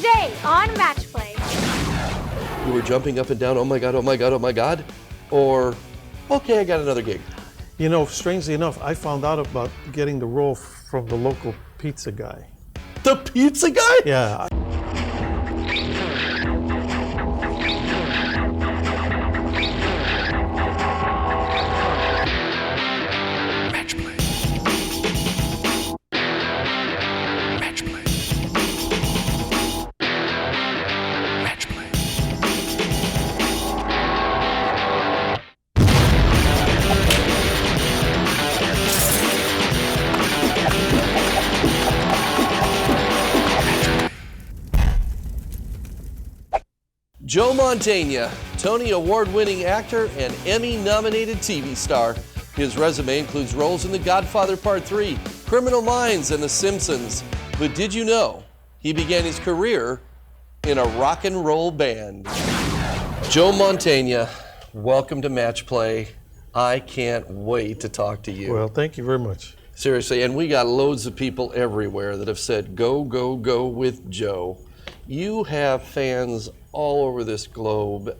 Today on Match Play. You were jumping up and down, oh my God, oh my God, oh my God? Or, okay, I got another gig. You know, strangely enough, I found out about getting the role from the local pizza guy. The pizza guy? Yeah. Match Play. Match Play. Match Play. Joe Mantegna, Tony Award-winning actor and Emmy-nominated TV star. His resume includes roles in The Godfather Part III, Criminal Minds, and The Simpsons. But did you know he began his career in a rock and roll band? Joe Mantegna, welcome to Match Play. I can't wait to talk to you. Well, thank you very much. Seriously, and we got loads of people everywhere that have said, go, go, go with Joe. You have fans all over this globe.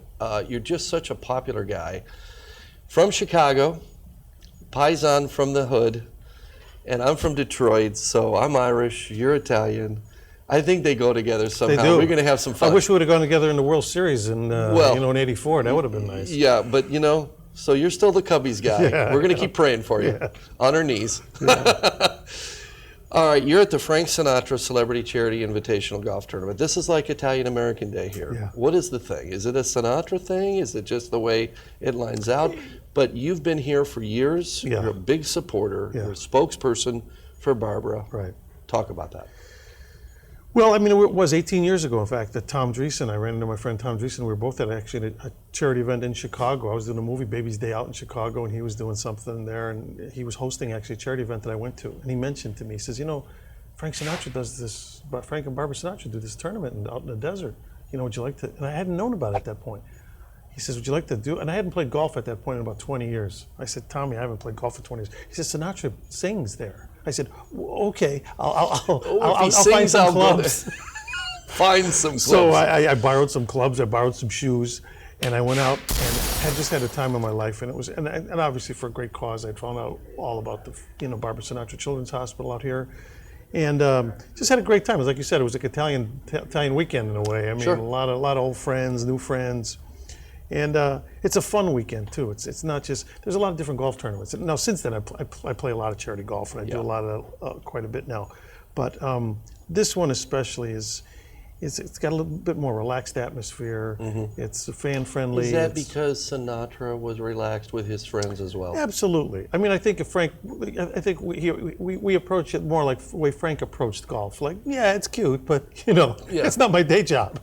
You're just such a popular guy. From Chicago, Paisan from the hood, and I'm from Detroit, so I'm Irish, you're Italian. I think they go together somehow. They do. We're gonna have some fun. I wish we would have gone together in the World Series in, in '84. That would have been nice. Yeah, but so you're still the Cubbies guy. Yeah. We're gonna keep praying for you, on our knees. Yeah. All right, you're at the Frank Sinatra Celebrity Charity Invitational Golf Tournament. This is like Italian American Day here. Yeah. What is the thing? Is it a Sinatra thing? Is it just the way it lines out? But you've been here for years. Yeah. You're a big supporter. Yeah. You're a spokesperson for Barbara. Right. Talk about that. Well, I mean, it was 18 years ago, in fact, that Tom Dreesen, I ran into my friend Tom Dreesen. We were both at actually a charity event in Chicago. I was doing a movie, Baby's Day Out in Chicago, and he was doing something there, and he was hosting actually a charity event that I went to. And he mentioned to me, he says, Frank Sinatra does this, Frank and Barbara Sinatra do this tournament out in the desert. Would you like to? And I hadn't known about it at that point. He says, would you like to do? And I hadn't played golf at that point in about 20 years. I said, Tommy, I haven't played golf for 20 years. He says, Sinatra sings there. I said, okay, I'll find some clubs. Find some clubs. So I borrowed some clubs, I borrowed some shoes, and I went out and had just had a time of my life. And it was, and obviously for a great cause. I found out all about the, Barbara Sinatra Children's Hospital out here, and just had a great time. It was like you said, it was like Italian weekend in a way. I mean, sure. a lot of old friends, new friends, and it's a fun weekend too. It's not just, there's a lot of different golf tournaments. Now since then, I play a lot of charity golf, and I do a lot of quite a bit now, but this one especially it's got a little bit more relaxed atmosphere. Mm-hmm. It's fan friendly. Is that because Sinatra was relaxed with his friends as well? Absolutely. I mean, I think we approach it more like the way Frank approached golf. Like, yeah, it's cute, but it's not my day job.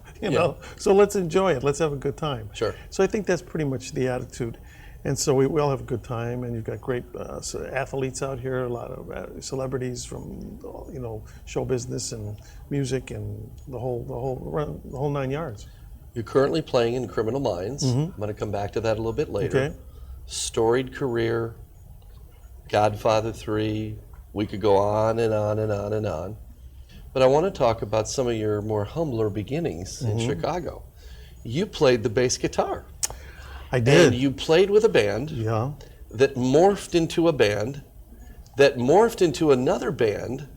So let's enjoy it. Let's have a good time. Sure. So I think that's pretty much the attitude. And so we all have a good time, and you've got great athletes out here, a lot of celebrities from show business and music and the whole 9 yards. You're currently playing in Criminal Minds. Mm-hmm. I'm going to come back to that a little bit later. Okay. Storied career, Godfather III. We could go on and on and on and on. But I want to talk about some of your more humbler beginnings in Chicago. You played the bass guitar. I did. And you played with a band that morphed into a band that morphed into another band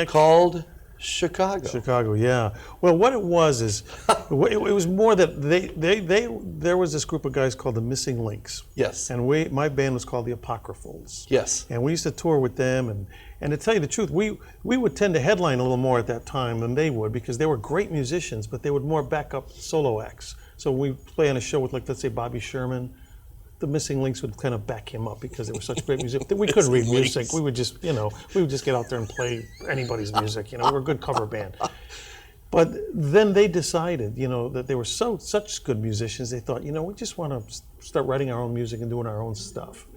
called Chicago. Chicago, yeah. Well, what it was is, it was more that there was this group of guys called the Missing Links. Yes. And my band was called the Apocryphals. Yes. And we used to tour with them, and to tell you the truth, we would tend to headline a little more at that time than they would, because they were great musicians, but they would more back up solo acts. So we play on a show with, like, let's say Bobby Sherman. The Missing Links would kind of back him up because they were such great music. We couldn't read music. We would just, get out there and play anybody's music. We were a good cover band. But then they decided, that they were such good musicians. They thought, we just want to start writing our own music and doing our own stuff.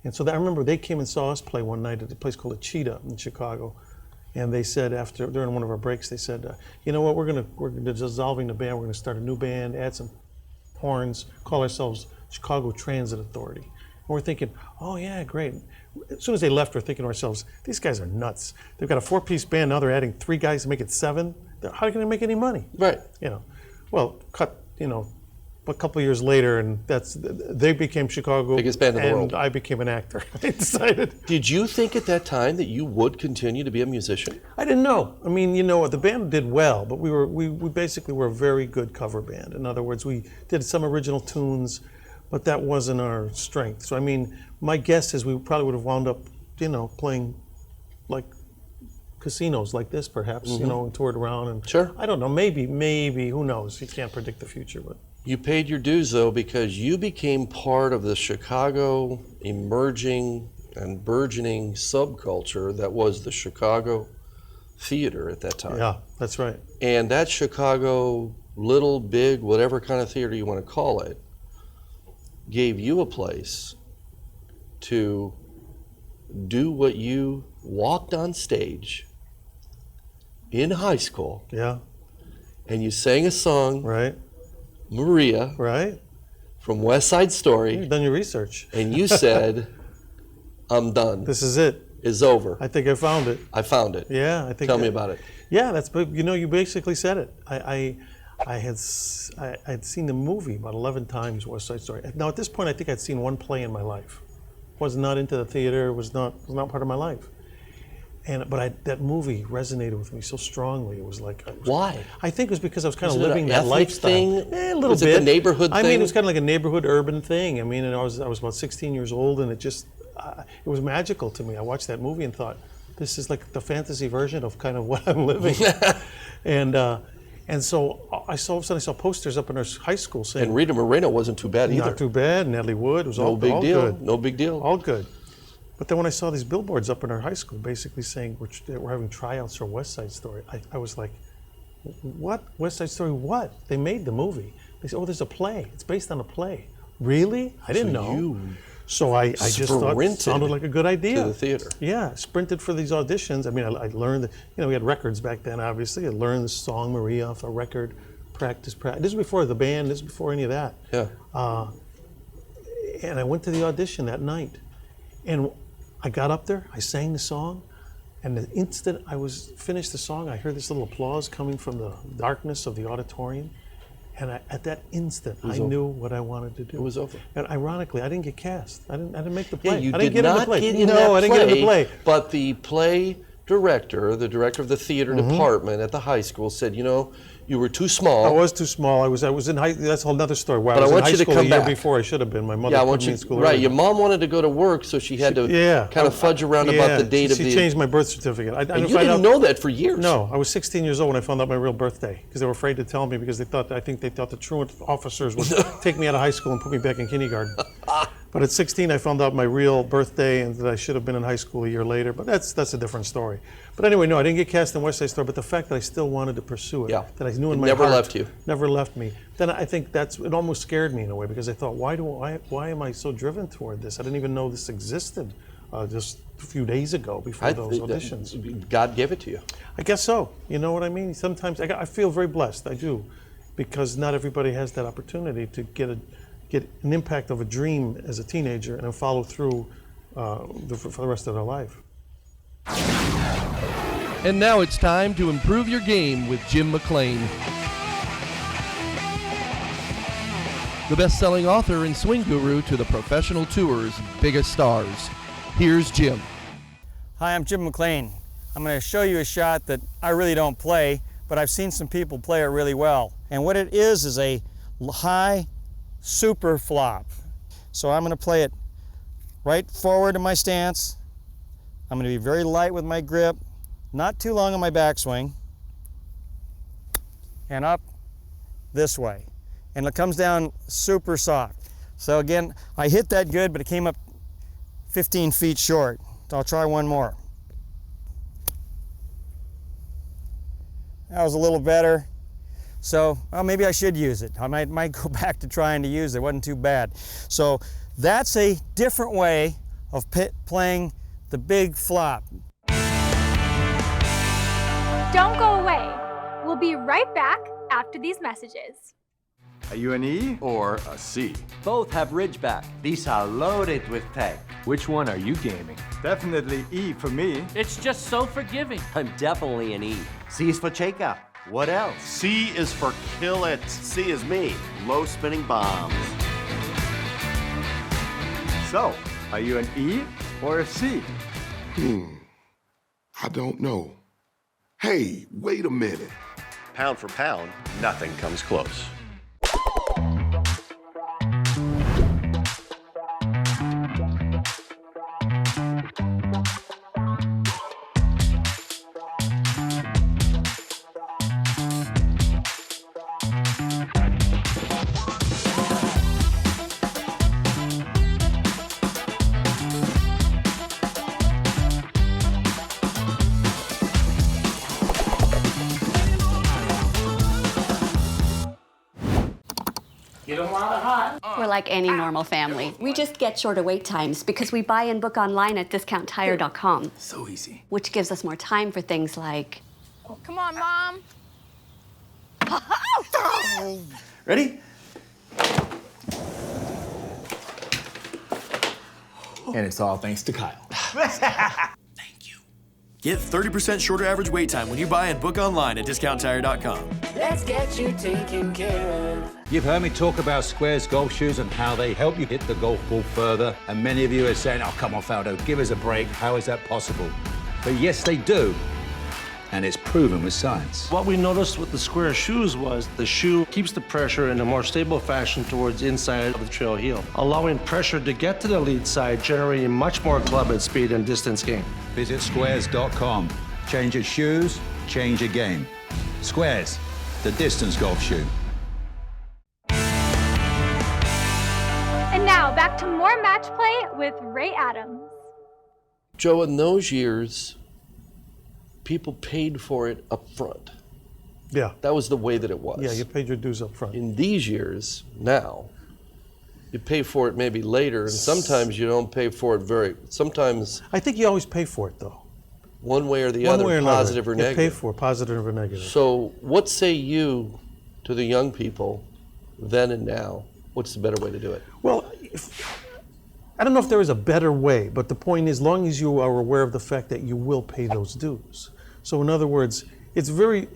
And so I remember they came and saw us play one night at a place called the Cheetah in Chicago. And they said during one of our breaks, they said, you know what, we're dissolving the band. We're going to start a new band, add some horns, call ourselves Chicago Transit Authority. And we're thinking, oh yeah, great. As soon as they left, we're thinking to ourselves, these guys are nuts. They've got a 4-piece band, now they're adding 3 guys to make it 7. how can I make any money? Right. You know, well, a couple of years later, and they became Chicago biggest band in the world. And I became an actor. I decided. Did you think at that time that you would continue to be a musician? I didn't know. I mean, the band did well, but we basically were a very good cover band. In other words, we did some original tunes, but that wasn't our strength. So I mean, my guess is we probably would have wound up, playing like casinos like this, perhaps, and toured around. And sure. I don't know. Maybe. Who knows? You can't predict the future, but. You paid your dues, though, because you became part of the Chicago emerging and burgeoning subculture that was the Chicago theater at that time. Yeah, that's right. And that Chicago, little, big, whatever kind of theater you want to call it, gave you a place to do what you walked on stage in high school. Yeah. And you sang a song. Right. Maria, right, from West Side Story. You've done your research. And you said, I'm done. This is it. It's over. I think I found it. I found it. Yeah, I think. Tell me about it. Yeah, you basically said it. I had seen the movie about 11 times, West Side Story. Now at this point, I think I'd seen one play in my life. Was not into the theater. Was not part of my life. But that movie resonated with me so strongly. It was like why? I think it was because I was kind of Was it living an that ethnic lifestyle. thing? A little was bit. It the neighborhood thing? I mean, it was kind of like a neighborhood urban thing. I mean, and I was about 16 years old, and it was magical to me. I watched that movie and thought, this is like the fantasy version of kind of what I'm living. And so all of a sudden I saw posters up in our high school saying. And Rita Moreno wasn't too bad either. Not too bad. Natalie Wood was all big deal. good. No big deal. All good. But then when I saw these billboards up in our high school basically saying we're having tryouts for West Side Story, I was like, what? West Side Story what? They made the movie. They said, oh, there's a play. It's based on a play. Really? I didn't know. So I just thought it sounded like a good idea. To the theater. Yeah, sprinted for these auditions. I mean, I learned, we had records back then, obviously. I learned the song Maria off a record, practice. This was before the band, this was before any of that. Yeah. And I went to the audition that night. And I got up there, I sang the song, and the instant I was finished the song, I heard this little applause coming from the darkness of the auditorium. And at that instant, I knew what I wanted to do. It was over. And ironically, I didn't get cast. I didn't make the play. Yeah, you I didn't did get in the not play. get in No, that I didn't get in the play. But the play director, the director of the theater department at the high school said, you were too small. I was too small. I was in high. That's a whole other story. Wow, But I was I in want high you to school come a year back. before I should have been. My mother Yeah, I put want me you. in school. Right, early. your mom wanted to go to work, so she had to kind of fudge around about the date of the. She changed my birth certificate. And you didn't know that for years. No, I was 16 years old when I found out my real birthday because they were afraid to tell me because I think they thought the truant officers would take me out of high school and put me back in kindergarten. But at 16, I found out my real birthday and that I should have been in high school a year later. But that's a different story. But anyway, no, I didn't get cast in West Side Story. But the fact that I still wanted to pursue it, that I knew in my heart, never left you. Never left me. Then I think it almost scared me in a way because I thought, why am I so driven toward this? I didn't even know this existed just a few days ago before those auditions. God gave it to you. I guess so. You know what I mean? Sometimes I feel very blessed. I do, because not everybody has that opportunity to get an impact of a dream as a teenager and then follow through for the rest of their life. And now it's time to improve your game with Jim McLean, the best-selling author and swing guru to the professional tour's biggest stars. Here's Jim. Hi, I'm Jim McLean. I'm going to show you a shot that I really don't play, but I've seen some people play it really well. And what it is a high super flop. So I'm going to play it right forward in my stance. I'm going to be very light with my grip, not too long on my backswing, and up this way. And it comes down super soft. So again, I hit that good, but it came up 15 feet short. So I'll try one more. That was a little better. So maybe I should use it. I might go back to trying to use it. It wasn't too bad. So that's a different way of playing the big flop. Don't go away. We'll be right back after these messages. Are you an E or a C? Both have ridgeback. These are loaded with tech. Which one are you gaming? Definitely E for me. It's just so forgiving. I'm definitely an E. C is for Cheka. What else? C is for kill it. C is me. Low spinning bombs. So, are you an E or a C? I don't know. Hey, wait a minute. Pound for pound, nothing comes close. We're like any normal family. We just get shorter wait times because we buy and book online at discounttire.com. So easy. Which gives us more time for things like... Come on, Mom. Ready? And it's all thanks to Kyle. Thank you. Get 30% shorter average wait time when you buy and book online at discounttire.com. Let's get you taken care of. You've heard me talk about Squares golf shoes and how they help you hit the golf ball further. And many of you are saying, oh, come on, Faldo, give us a break. How is that possible? But yes, they do. And it's proven with science. What we noticed with the Square shoes was the shoe keeps the pressure in a more stable fashion towards inside of the trail heel, allowing pressure to get to the lead side, generating much more club head speed and distance gain. Visit squares.com. Change your shoes, change your game. Squares, the distance golf shoe. And now back to more match play with Ray Adams. Joe, in those years, people paid for it up front. Yeah. That was the way that it was. Yeah, you paid your dues up front. In these years, now, you pay for it maybe later, and sometimes you don't pay for it sometimes. I think you always pay for it, though. One way or the other, positive or negative. You pay for it, positive or negative. So what say you to the young people then and now? What's the better way to do it? Well, I don't know if there is a better way, but the point is, as long as you are aware of the fact that you will pay those dues. So in other words, it's very,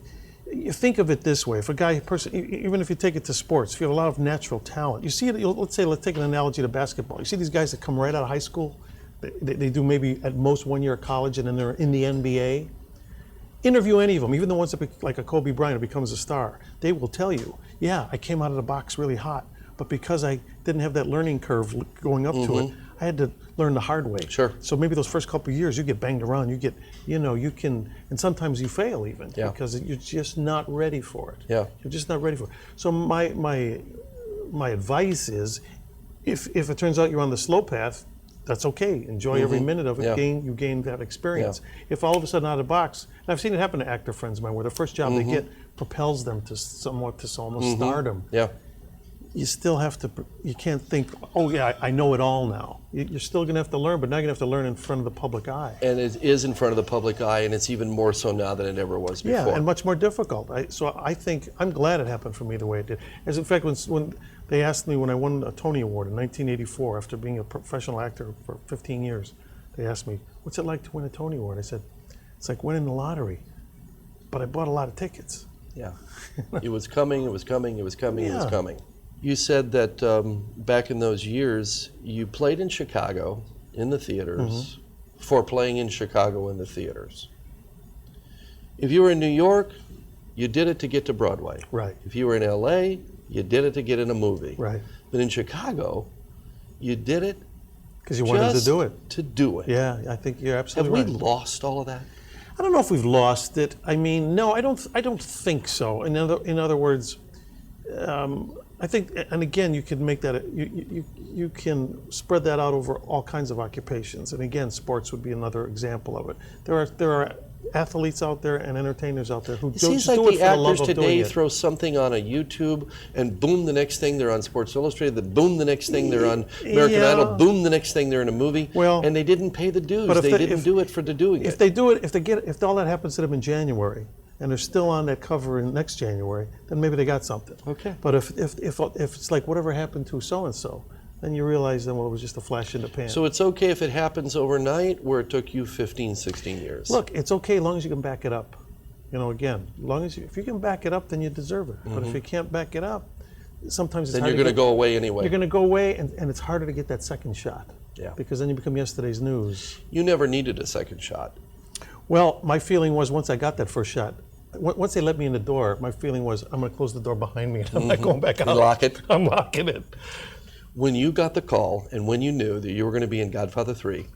you think of it this way, if a person, even if you take it to sports, if you have a lot of natural talent, you see it, let's take an analogy to basketball. You see these guys that come right out of high school, they do maybe at most 1 year of college and then they're in the NBA. Interview any of them, even the ones that, like a Kobe Bryant who becomes a star, they will tell you, yeah, I came out of the box really hot, but because I didn't have that learning curve going up to it, I had to learn the hard way. Sure. So maybe those first couple of years you get banged around, you can, and sometimes you fail even because you're just not ready for it. Yeah. You're just not ready for it. So my advice is, if it turns out you're on the slow path, that's okay. Enjoy every minute of it. You gain that experience. If all of a sudden out of the box, and I've seen it happen to actor friends of mine, where the first job they get propels them to almost stardom. Yeah. You still have to, you can't think, oh yeah, I know it all now. You're still gonna have to learn, but now you're gonna have to learn in front of the public eye. And it is in front of the public eye, and it's even more so now than it ever was before. Yeah, and much more difficult. So I think, I'm glad it happened for me the way it did. As in fact, when they asked me when I won a Tony Award in 1984, after being a professional actor for 15 years, they asked me, what's it like to win a Tony Award? I said, it's like winning the lottery, but I bought a lot of tickets. Yeah, it was coming, it was coming, it was coming, it was coming. You said that back in those years, you played in Chicago in the theaters for playing in Chicago in the theaters. If you were in New York, you did it to get to Broadway. Right. If you were in LA, you did it to get in a movie. Right. But in Chicago, you did it because you wanted to do it. To do it. Yeah, I think you're absolutely right. Have we lost all of that? I don't know if we've lost it. I mean, no, I don't think so. In other words, I think, and again, you can make that, you can spread that out over all kinds of occupations. And again, sports would be another example of it. There are athletes out there and entertainers out there who do it for the love of doing it. It seems like the actors today throw something on a YouTube, and boom, the next thing they're on Sports Illustrated, then boom, the next thing they're on American Idol, boom, the next thing they're in a movie, and they didn't pay the dues. They didn't do it for the doing it. If they do it, if all that happens to them in January, and they're still on that cover in next January, then maybe they got something. Okay. But if it's like whatever happened to so-and-so, then you realize then, well, it was just a flash in the pan. So it's okay if it happens overnight where it took you 15, 16 years? Look, it's okay as long as you can back it up. You know, again, as long as if you can back it up, then you deserve it. But if you can't back it up, sometimes it's then hard you're going to go away anyway. You're going to go away, and it's harder to get that second shot. Yeah. Because then you become yesterday's news. You never needed a second shot. Well, my feeling was once I got that first shot, once they let me in the door, my feeling was I'm going to close the door behind me and I'm not going back out. You lock it? I'm locking it. When you got the call and when you knew that you were going to be in Godfather 3,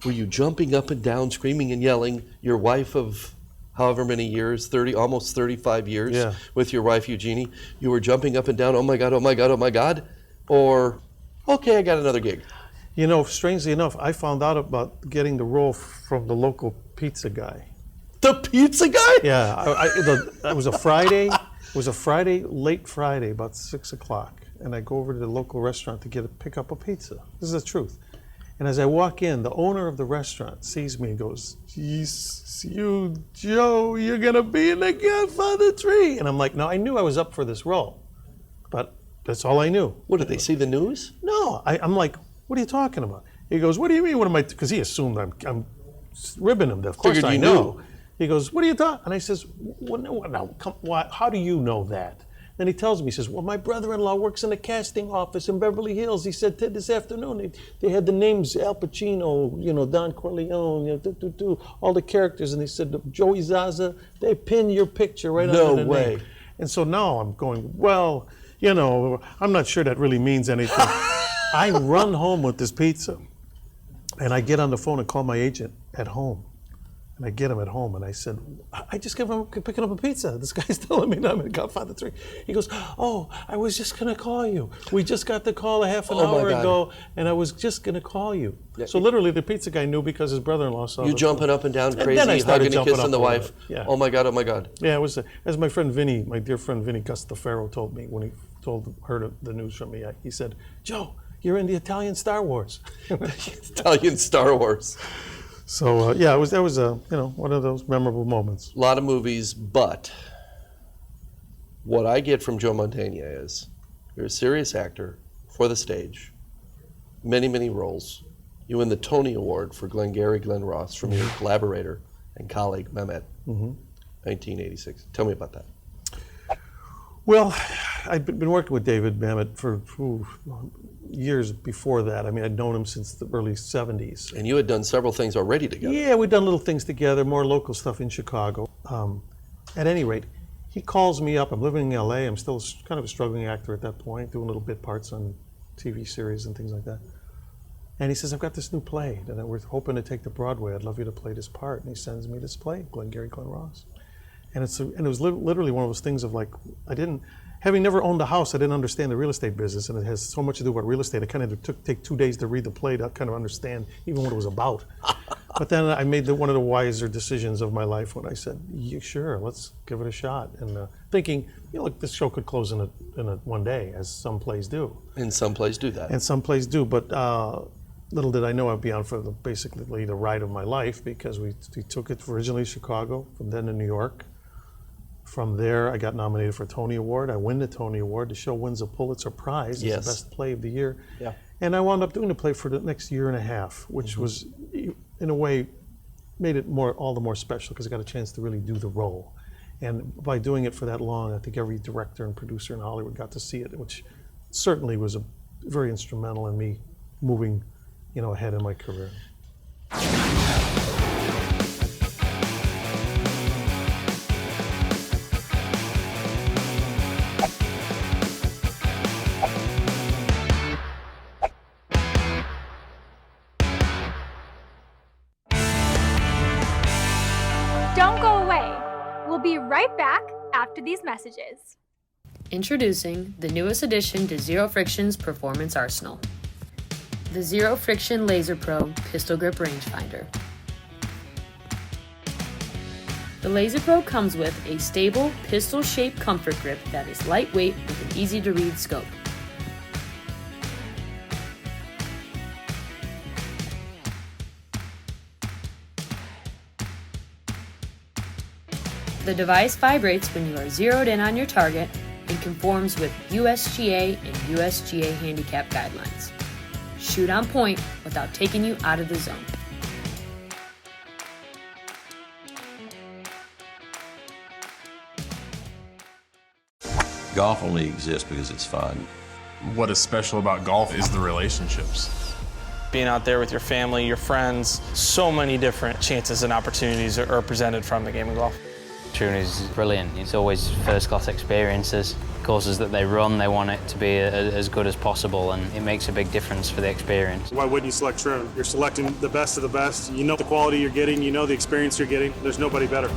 were you jumping up and down, screaming and yelling, your wife of however many years, almost 35 years with your wife Eugenie, you were jumping up and down, oh my God, oh my God, oh my God, or, okay, I got another gig? You know, strangely enough, I found out about getting the role from the local pizza guy. The pizza guy? Yeah, it was a Friday. It was a Friday, late Friday, about 6 o'clock, and I go over to the local restaurant to pick up a pizza. This is the truth. And as I walk in, the owner of the restaurant sees me and goes, "Jeez, you, Joe, you're gonna be in the Godfather 3." And I'm like, no, I knew I was up for this role, but that's all I knew. What, did they see the news? No, I'm like, what are you talking about? He goes, what do you mean? What am I? Because he assumed I'm ribbing him. Of course I know. He goes, what are you talking? And I says, how do you know that? Then he tells me, he says, well, my brother-in-law works in the casting office in Beverly Hills. He said this afternoon they had the names Al Pacino, you know, Don Corleone, all the characters, and he said Joey Zaza, they pinned your picture right under the name. And so now I'm going, well, you know, I'm not sure that really means anything. I run home with this pizza, and I get on the phone and call my agent at home. And I get him at home, and I said, I just came from picking up a pizza. This guy's telling me that I'm in Godfather 3. He goes, oh, I was just going to call you. We just got the call a half an hour ago, and I was just going to call you. Yeah. So literally, the pizza guy knew because his brother-in-law saw you jumping up and down crazy, hugging and kissing the wife. Yeah. Oh, my God, oh, my God. Yeah, it was, as my friend Vinny, my dear friend Vinny Gustafaro told me when he heard the news from me, he said, Joe, you're in the Italian Star Wars. Italian Star Wars. So that was one of those memorable moments. A lot of movies, but what I get from Joe Mantegna is you're a serious actor for the stage, many, many roles. You win the Tony Award for Glengarry Glen Ross from your collaborator and colleague Mehmet, 1986. Tell me about that. Well, I'd been working with David Mamet for years before that. I mean, I'd known him since the early 70s. And you had done several things already together. Yeah, we'd done little things together, more local stuff in Chicago. At any rate, he calls me up. I'm living in LA. I'm still kind of a struggling actor at that point, doing little bit parts on TV series and things like that. And he says, I've got this new play that we're hoping to take to Broadway. I'd love you to play this part. And he sends me this play, Glengarry Glen Ross. And it was literally one of those things of like, having never owned a house, I didn't understand the real estate business, and it has so much to do with real estate. It kind of take 2 days to read the play to kind of understand even what it was about. But then I made one of the wiser decisions of my life when I said, yeah, sure, let's give it a shot. And thinking, look, this show could close in one day, as some plays do. And some plays do that. And some plays do, but little did I know I'd be on for basically the ride of my life, because we took it originally to Chicago, from then to New York. From there, I got nominated for a Tony Award. I win the Tony Award. The show wins a Pulitzer Prize. It's the best play of the year. Yeah. And I wound up doing the play for the next year and a half, which was, in a way, made it all the more special because I got a chance to really do the role. And by doing it for that long, I think every director and producer in Hollywood got to see it, which certainly was very instrumental in me moving, ahead in my career. Don't go away. We'll be right back after these messages. Introducing the newest addition to Zero Friction's Performance Arsenal. The Zero Friction Laser Pro Pistol Grip Rangefinder. The Laser Pro comes with a stable, pistol-shaped comfort grip that is lightweight with an easy-to-read scope. The device vibrates when you are zeroed in on your target and conforms with USGA and USGA handicap guidelines. Shoot on point without taking you out of the zone. Golf only exists because it's fun. What is special about golf is the relationships. Being out there with your family, your friends, so many different chances and opportunities are presented from the game of golf. Trinity's brilliant. It's always first-class experiences. Courses that they run, they want it to be as good as possible, and it makes a big difference for the experience. Why wouldn't you select Trim? You're selecting the best of the best. You know the quality you're getting, you know the experience you're getting. There's nobody better.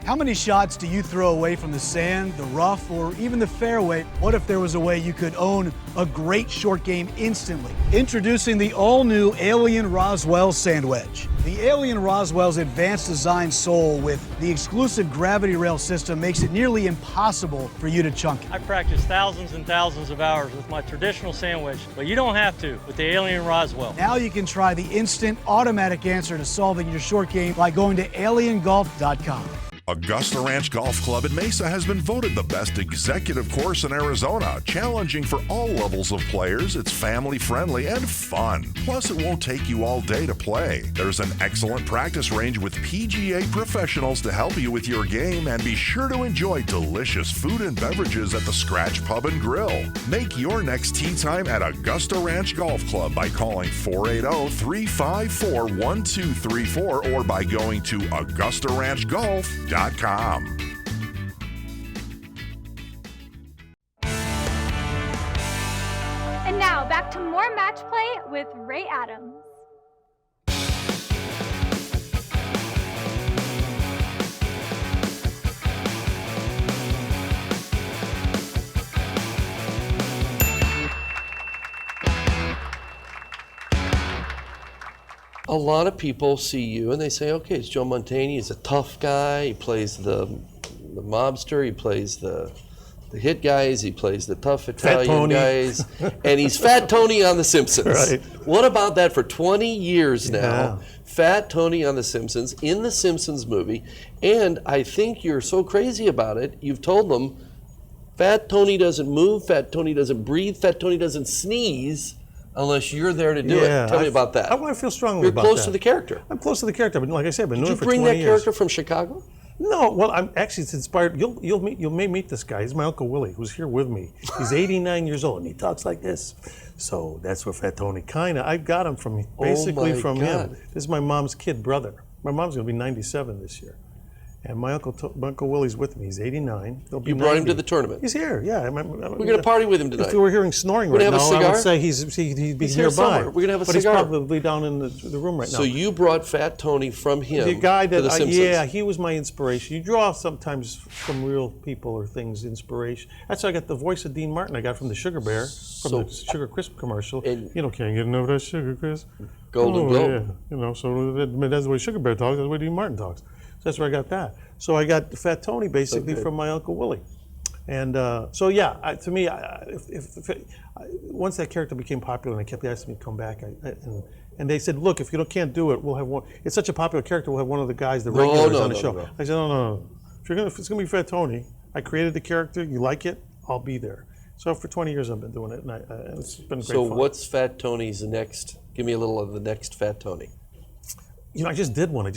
How many shots do you throw away from the sand, the rough, or even the fairway? What if there was a way you could own a great short game instantly? Introducing the all-new Alien Roswell Sand Wedge. The Alien Roswell's advanced design sole with the exclusive gravity rail system makes it nearly impossible for you to chunk it. I practiced thousands and thousands of hours with my traditional sand wedge, but you don't have to with the Alien Roswell. Now you can try the instant automatic answer to solving your short game by going to aliengolf.com. Augusta Ranch Golf Club in Mesa has been voted the best executive course in Arizona, challenging for all levels of players. It's family friendly and fun. Plus, it won't take you all day to play. There's an excellent practice range with PGA professionals to help you with your game, and be sure to enjoy delicious food and beverages at the Scratch Pub and Grill. Make your next tee time at Augusta Ranch Golf Club by calling 480-354-1234 or by going to AugustaRanchGolf.com. And now back to more match play with Ray Adams. A lot of people see you and they say, okay, it's Joe Mantegna. He's a tough guy. He plays the mobster. He plays the hit guys. He plays the tough Italian guys. And he's Fat Tony on The Simpsons. Right. What about that for 20 years now? Yeah. Fat Tony on The Simpsons, in the Simpsons movie. And I think you're so crazy about it, you've told them, Fat Tony doesn't move, Fat Tony doesn't breathe, Fat Tony doesn't sneeze unless you're there to do it. Tell me about that. I feel strongly about that. You're close to the character. I'm close to the character, but like I said, I've been doing it for 20 years. Did you bring that character from Chicago? No, well, I'm actually, it's inspired. You may meet this guy. He's my Uncle Willie, who's here with me. He's 89 years old, and he talks like this. So that's where Fat Tony I got him from him. This is my mom's kid brother. My mom's going to be 97 this year. And my Uncle Willie's with me. He's 89. You brought him to the tournament? He's here, yeah. We're going to party with him tonight. If we were hearing snoring right now, I would say he'd be nearby. We're going to have a cigar. But he's probably down in the room right now. So you brought Fat Tony from him the guy to the Simpsons. Yeah, he was my inspiration. You draw sometimes from real people or things, inspiration. That's how I got the voice of Dean Martin I got from the Sugar Bear, from the Sugar Crisp commercial. And can't get enough of that Sugar Crisp. Golden Globe. Yeah, so that's the way Sugar Bear talks, that's the way Dean Martin talks. So that's where I got that. So I got Fat Tony basically from my Uncle Willie. And to me, once that character became popular and they kept asking me to come back, and they said, look, if you can't do it, we'll have one. It's such a popular character, we'll have one of the guys, the regulars on the show. No. I said, no. If it's going to be Fat Tony, I created the character, you like it, I'll be there. So for 20 years I've been doing it, and it's been great fun. So what's Fat Tony's next? Give me a little of the next Fat Tony. I just did one. a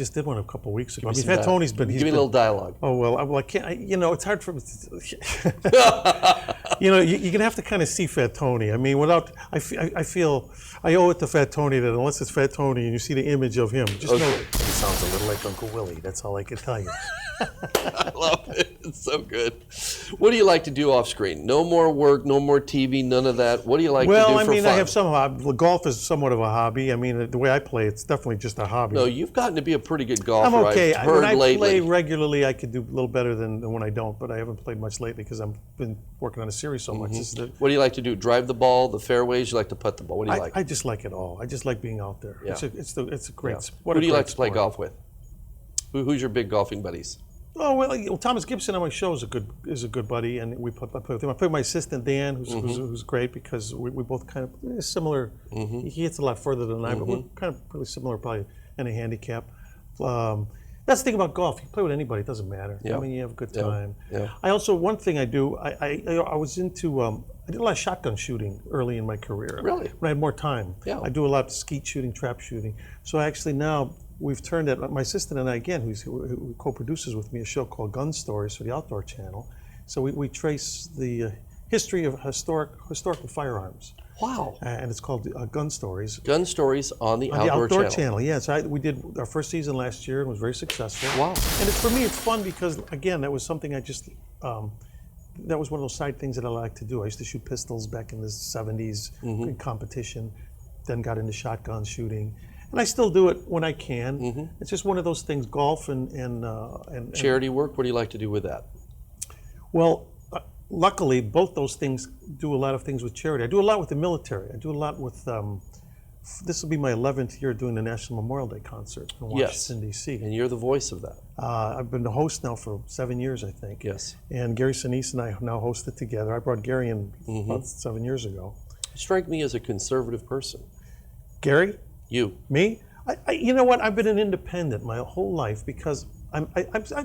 couple of weeks ago. Fat Tony's been. Give me a little dialogue. Oh well, I can't. It's hard for me. You're gonna have to kind of see Fat Tony. I mean, I feel I owe it to Fat Tony that unless it's Fat Tony and you see the image of him, just know it sounds a little like Uncle Willie. That's all I can tell you. I love it. It's so good. What do you like to do off screen? No more work, no more TV, none of that. What do you like to do for fun? Well, I have some hobby. Golf is somewhat of a hobby. I mean, the way I play, it's definitely just a hobby. No, you've gotten to be a pretty good golfer. I'm okay. I've heard when I lately. play regularly, I could do a little better than when I don't, but I haven't played much lately because I've been working on a series so much. What do you like to do? Drive the ball, the fairways? You like to putt the ball? What do you like? I just like it all. I just like being out there. Yeah. It's a great sport. Who do you like to play golf with? Who's your big golfing buddies? Oh well, Thomas Gibson on my show is a good buddy, and I play with him. I play with my assistant Dan, who's great because we both kind of similar. He hits a lot further than I, but we're kind of really similar, probably in a handicap. That's the thing about golf. You play with anybody, it doesn't matter. Yeah. I mean, you have a good time. Yeah. I also one thing I do. I was into. I did a lot of shotgun shooting early in my career. Really? When I had more time. Yeah. I do a lot of skeet shooting, trap shooting. So actually now, we've turned it, my assistant and I, again, who co-produces with me a show called Gun Stories for the Outdoor Channel. So we trace the history of historical firearms. Wow. And it's called Gun Stories. Gun Stories on the Outdoor Channel. Yeah, so we did our first season last year and was very successful. Wow. And for me, it's fun because, again, that was something I just, that was one of those side things that I like to do. I used to shoot pistols back in the 70s in competition, then got into shotgun shooting. And I still do it when I can. It's just one of those things, golf and charity work, what do you like to do with that? Well, luckily, both those things do a lot of things with charity. I do a lot with the military. I do a lot with, this will be my 11th year doing the National Memorial Day concert in Washington, D.C. And you're the voice of that. I've been the host now for 7 years, I think. Yes. And Gary Sinise and I now host it together. I brought Gary in about 7 years ago. You strike me as a conservative person. Gary? You. Me? You know what? I've been an independent my whole life because I'm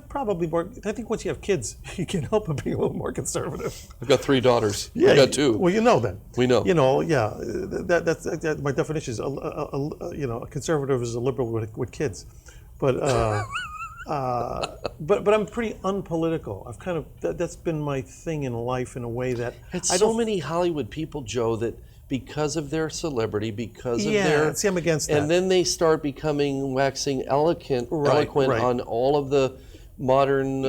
probably more, I think once you have kids, you can't help but be a little more conservative. I've got 3 daughters. Yeah, I've got 2. Well, you know then. We know. You know, yeah. That's my definition is, a conservative is a liberal with kids. But but I'm pretty unpolitical. I've kind of, that's been my thing in life in a way that It's so many Hollywood people, Joe, that because of their celebrity, because of their... see, I'm against that. And then they start waxing eloquent on all of the modern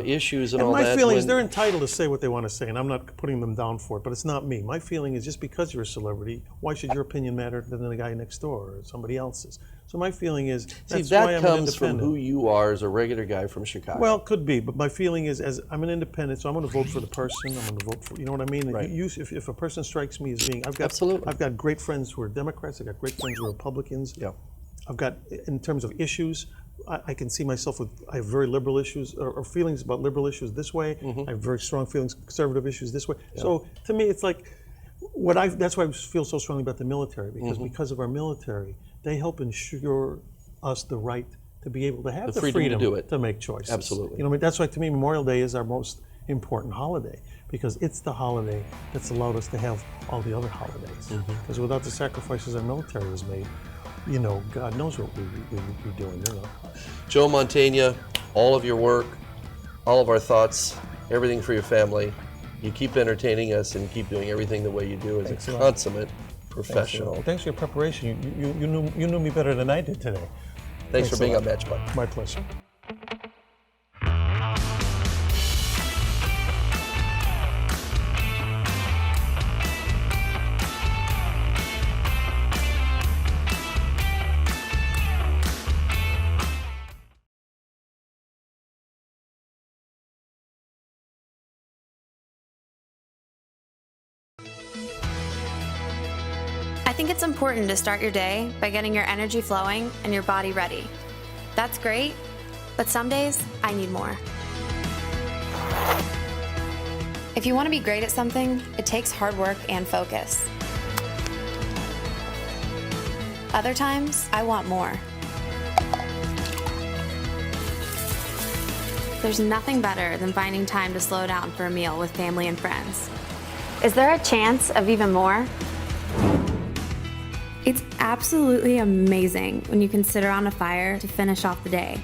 issues and all that. And my feeling is they're entitled to say what they want to say, and I'm not putting them down for it, but it's not me. My feeling is just because you're a celebrity, why should your opinion matter than the guy next door or somebody else's? So my feeling is, that's why I'm an independent. That comes from who you are as a regular guy from Chicago. Well, could be, but my feeling is, as I'm an independent, so I'm going to vote for the person. I'm going to vote for, you know what I mean? Right. If a person strikes me as being, I've got great friends who are Democrats. I've got great friends who are Republicans. Yeah. I've got, in terms of issues, I can see myself with, I have very liberal issues or feelings about liberal issues this way. I have very strong feelings, conservative issues this way. Yeah. So to me, it's like, that's why I feel so strongly about the military, because of our military, they help ensure us the right to be able to have the freedom to do it, to make choices. Absolutely. You know, I mean, that's why to me Memorial Day is our most important holiday, because it's the holiday that's allowed us to have all the other holidays. Because without the sacrifices our military has made, you know, God knows what we'd be doing, you know. Joe Mantegna, all of your work, all of our thoughts, everything for your family. You keep entertaining us and keep doing everything the way you do as a consummate professional. Thanks for your preparation. You knew me better than I did today. Thanks for being on Matchbox. My pleasure. I think it's important to start your day by getting your energy flowing and your body ready. That's great, but some days I need more. If you want to be great at something, it takes hard work and focus. Other times, I want more. There's nothing better than finding time to slow down for a meal with family and friends. Is there a chance of even more? It's absolutely amazing when you can sit around a fire to finish off the day.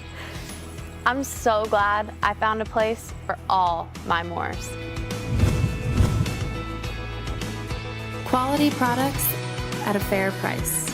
I'm so glad I found a place for all my mores. Quality products at a fair price.